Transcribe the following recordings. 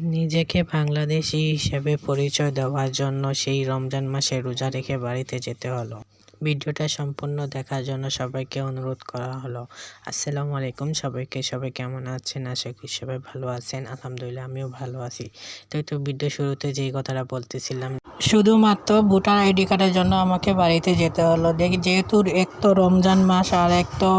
নিজেকে বাংলাদেশি হিসেবে পরিচয় দেওয়ার জন্য সেই রমজান মাসে রোজা রেখে বাড়িতে যেতে হলো। ভিডিওটা সম্পূর্ণ দেখার জন্য সবাইকে অনুরোধ করা হলো। আসসালামু আলাইকুম সবাই কেমন আছেন? আশা করি সবাই ভালো আছেন। আলহামদুলিল্লাহ আমিও ভালো আছি। তো ভিডিও শুরুতে যেই কথাটা বলতেছিলাম, শুধুমাত্র ভোটার আইডি কার্ডের জন্য আমাকে বাড়িতে যেতে হলো। যেহেতু এক তো রমজান মাস আর এক তো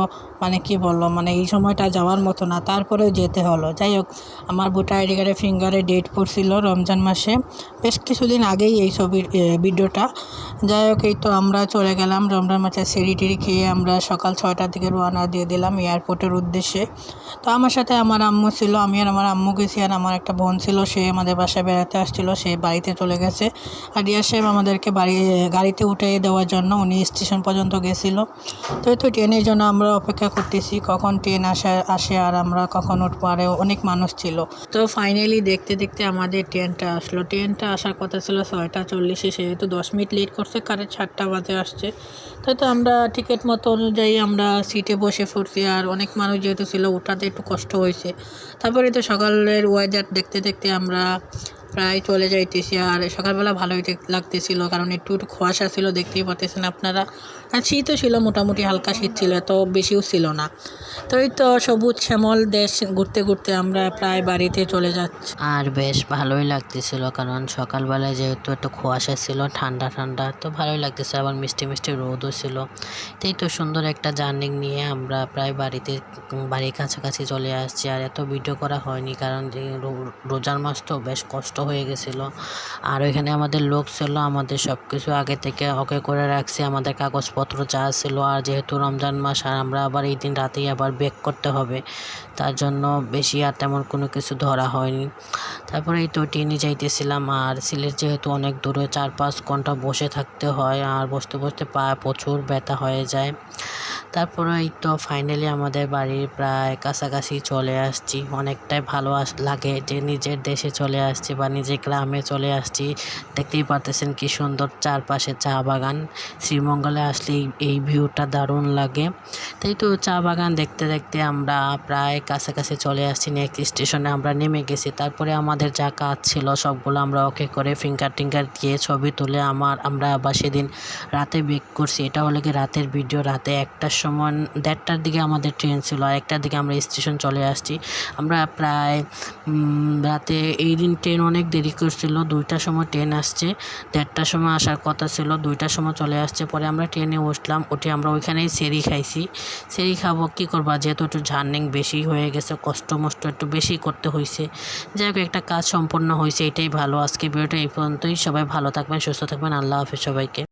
কি বললো এই সময়টা যাওয়ার মতো না, তারপরেও যেতে হলো। যাই হোক, আমার ভোটার আইডি কার্ডে ফিঙ্গারে ডেট পড়ছিল রমজান মাসে, বেশ কিছুদিন আগেই এই ছবির ভিডিওটা। যাই হোক, এই তো আমরা চলে গেলাম রমজান মাসে সেরি টেরি খেয়ে আমরা সকাল 6টার দিকে রওনা দিয়ে দিলাম এয়ারপোর্টের উদ্দেশ্যে। তো আমার সাথে আমার আম্মু ছিল, আমি আর আমার আম্মু গেছি, আর আমার একটা বোন ছিল, সে আমাদের বাসায় বেড়াতে আসছিল, সে বাড়িতে চলে গেছে। আর রিয়া সাহেব আমাদেরকে গাড়িতে উঠে দেওয়ার জন্য উনি স্টেশন পর্যন্ত গেছিল। তো ট্রেনের জন্য আমরা অপেক্ষা করতেছি কখন ট্রেন আসে আর আমরা কখন উঠবো, আর অনেক মানুষ ছিল। তো ফাইনালি দেখতে দেখতে আমাদের ট্রেনটা আসলো। ট্রেনটা আসার কথা ছিল 6টা 40-এ, সেহেতু 10 মিনিট লেট করছে, কারণ 7টা বাজে আসছে। তো আমরা টিকিট মতো অনুযায়ী আমরা সিটে বসে পড়ছি, আর অনেক মানুষ যেহেতু ছিল ওঠাতে একটু কষ্ট হয়েছে। তারপরে তো সকালের ওয়েদার দেখতে দেখতে আমরা প্রায় চলে যাইতেছি। আর সকালবেলা ভালোই লাগতেছিল, কারণ একটু কুয়াশা ছিল, দেখতেই পাচ্ছেন আপনারা। আর শীতও ছিল, মোটামুটি হালকা শীত ছিল, এত বেশিও ছিল না। তো এই তো সবুজ শ্যামল দেশ ঘুরতে ঘুরতে আমরা প্রায় বাড়িতে চলে যাচ্ছি। আর বেশ ভালোই লাগতেছিল, কারণ সকালবেলায় যেহেতু একটু কুয়াশা ছিল, ঠান্ডা ঠান্ডা, তো ভালোই লাগতেছিল, আবার মিষ্টি মিষ্টি রোদও ছিল। তো এই তো সুন্দর একটা জার্নি নিয়ে আমরা প্রায় বাড়ির কাছাকাছি চলে আসছি। আর এত ভিডিও করা হয়নি, কারণ রোজার মাস তো বেশ কষ্ট হয়ে গেছিল। আর ওইখানে আমাদের লোক ছিল, আমাদের সব কিছু আগে থেকে ওকে করে রাখছে, আমাদের কাগজপত্র যা ছিল। আর যেহেতু রমজান মাস, আর আমরা আবার এই দিন রাতেই আবার ব্যাক করতে হবে, তার জন্য বেশি আর তেমন কোনো কিছু ধরা হয়নি। তারপরে এই তো ট্রেনে যাইতেছিলাম, আর সিলেট যেহেতু অনেক দূরে, 4-5 ঘন্টা বসে থাকতে হয়, আর বসতে বসতে পা প্রচুর ব্যথা হয়ে যায়। তারপরে এই তো ফাইনালি আমাদের বাড়ির প্রায় কাছাকাছি চলে আসছি। অনেকটাই ভালো লাগে যে নিজের দেশে চলে আসছি বা নিজের গ্রামে চলে আসছি। দেখতেই পারতেছেন কি সুন্দর চারপাশে চা বাগান। শ্রীমঙ্গলে আসলে এই ভিউটা দারুণ লাগে। তাই তো চা বাগান দেখতে দেখতে আমরা প্রায় কাছাকাছি চলে আসছি। নেক্সট স্টেশনে আমরা নেমে গেছি। তারপরে আমাদের যা কাজ ছিল সবগুলো আমরা ওকে করে ফিঙ্গার টিঙ্গার দিয়ে ছবি তুলে আমরা আবার সেদিন রাতে বেক করছি। এটা হলো কি রাতের ভিডিও। রাতে 1টার সময়, 1:30টার দিকে আমাদের ট্রেন ছিল, আর 1টার দিকে আমরা স্টেশন চলে আসছি। আমরা প্রায় রাতে এই দিন ট্রেন অনেক দেরি করছিল, 2টার সময় ট্রেন আসছে, 1:30টার সময় আসার কথা ছিল, 2টার সময় চলে আসছে। পরে আমরা ট্রেনে উঠে আমরা ওইখানেই সেরি খাইছি। সেরি খাবো, কী করবা, যেহেতু একটু জার্নি বেশি হয়ে গেছে, কষ্ট মষ্ট একটু বেশি করতে হয়েছে। যাই হোক, একটা কাজ সম্পন্ন হয়েছে, এটাই ভালো। আজকে ভিডিওটা এই পর্যন্তই। সবাই ভালো থাকবেন, সুস্থ থাকবেন। আল্লাহ হাফেজ সবাইকে।